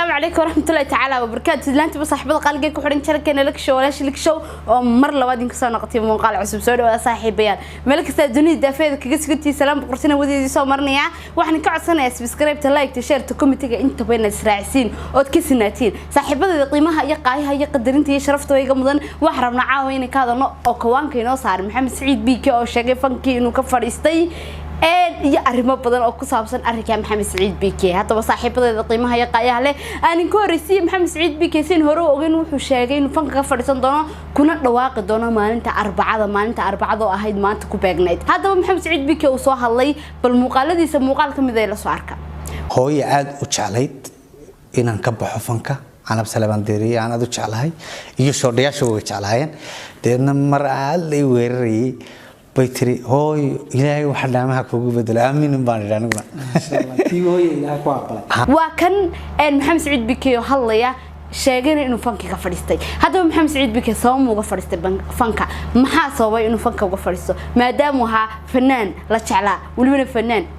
السلام عليكم ورحمة الله تعالى وبركاته. لانتي بصاحبة قلقي كحرين شركة لك شو ولا لك شو ومر لوادين كسر نقطي من قال عصب سوري ولا صاحب بيان ملك استدوني دافع كجس قلتي سلام بقرتنا ودي سو مرنيا وإحنا كعصنا سبسكرايب تلايك تشير تكومنتي أنت بين السراعسين أو تكسناتين صاحبة قيمها يقايها يقدر أنت يشرفت ويقمضن وحرمنا عاوين كذا نو أو كوان كينو صار محمد سعيد بيك أو شقي فنكي إنه كفر يستي يا أريما بدن أو كسابسن أريكا محمد سعيد بيكي حتى وصاحبة قيمها يقايها له أنا كورسي محمد سعيد بيكي سين هرو وغين وحشاقين فنك كفرسن دونا كنا دواق دونا ما أنت أربعة أهيد ما أنت كوباجنايت هذا محمد سعيد بيكي وصوها الله بالمقالة دي سمقال كم ذي لسواركا هو عاد وشعليت إن نكبح فنكا أنا بسلام ديري أنا دو شعلهاي يشور دياشو شعلهاين ديرنا مرة اللي ويري بيتري هو إلهي وحنا ما هكو بدل آمين باني رانو وكان محمد سعيد بيكي وحليا sheegeen inuu fanka ka fadhiistay hadaba maxamed saciid bike sabab uga fadhiistay fanka maxaa sababay inuu fanka uga fadhiisto maadaama waxa fanaan la jeclaa waliba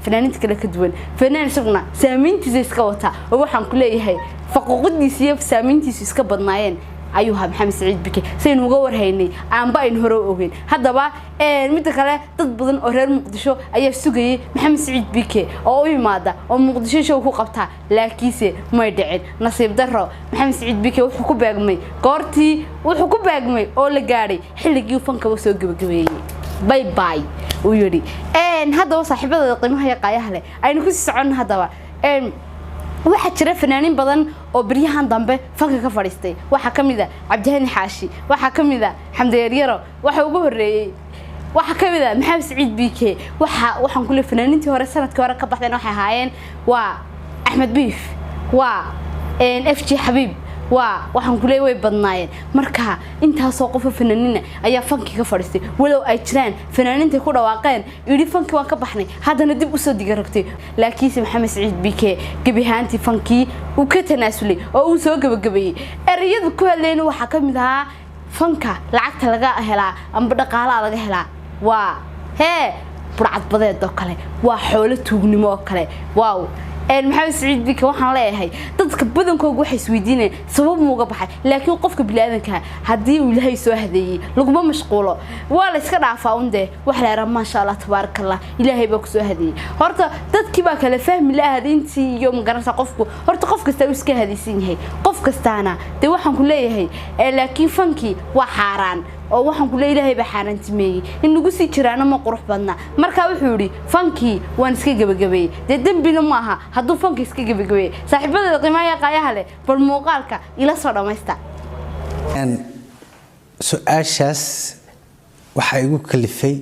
fanaaninta kale ka duwan fanaan isaguna saameyntiisa iska wata oo waxaan ku leeyahay faquuqdiisa iyo saameyntiisa iska badnaayeen ayuha maxamed saciid bike saynu uga warhaynay aanba in hore ogeyn hadaba mid kale dad badan oo reer muqdisho ayaa sugayay maxamed saciid bike oo u yimaada oo muqdisho show ku qabta laakiinse may dhicin nasiib darro maxamed saciid bike wuxuu ku baagmay goortii wuxuu ku baagmay oo la gaaray xilligii fanka uu soo gabagabeeyay bye bye uu yiri hadaba saaxiibada qiimaha yaqayaha leh aynu ku socon hadaba waxa jira fanaanin badan oo bariyahan dambe fanka ka fadhiistay waxa kamida Cabdihani Xaashi waxa kamida Xamdeer Yaro waxa ugu horeeyay waxa kamida Maxamed Saciid Bike waxaan ku leeyahay fanaanintii hore sanadkii hore ka baxdeen waxay haayeen waa Axmed Biif waa FG Xabiib waxaan ku leeyahay way badnaayeen marka intaas oo qof fanaanina ayaa fanki ka fadhiistay walow ay jiraan fanaaninta ku dhawaaqeen yiri fanki waan ka baxnay hadana dib u soo digaragtay laakiin Maxamed Saciid Bike gabihaanti fanki uu ka tanaasulay oo uu soo gabagabeeyay erayada ku hadleen waxa kamid ah fanka lacagta laga helaa amba dhaqaalaha laga helaa waa burcad badeed oo kale waa xoolo tuugnimo oo kale waaw محمد سعيد بك waxaan leeyahay dadka badankooda waxay isweydiinayaan sabab muuga baxay laakiin qofka bilaadanka hadii uu ilaahay soo hadeeyay laguma mashquulo waa la iska dhaafaa undee wax la yaraam ma sha Allah tabarakallah ilaahay baa ku soo hadeeyay horta dadkii baa kala fahmi lahayd intii iyo magaranaysa qofku horta qof kasta uu iska hadeysan yahay qof kastaana de waxaan ku leeyahay laakiin fanki waa xaraan oo waxaan ku leeyahay ba xaaraantimeeyay in lagu sii jiraana ma qurux badna marka wuxuu yiri fanki waan iska gabagabeeyay de dambina ma aha hadduu fanki iska gabagabeeyay saaxiibada qiimaha qayaha leh bal muuqaalka ila soo dhamaysta su'aashaas waxa igu kalifay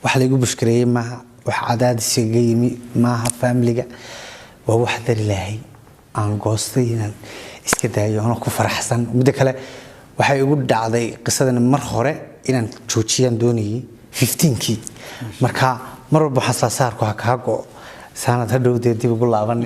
wax la igu bushkareeyay ma wax cadaadis iga yimi ma family-ga waa wax dar ilaahay aan goostay inaan iska daayo oo ku faraxsan mid kale waxay ugu dhacday qisadan mar hore inaan joojiyaan doonayay 15kii marka mar walba xasaasaarku ha ka go sanad hadhow dib ugu laaban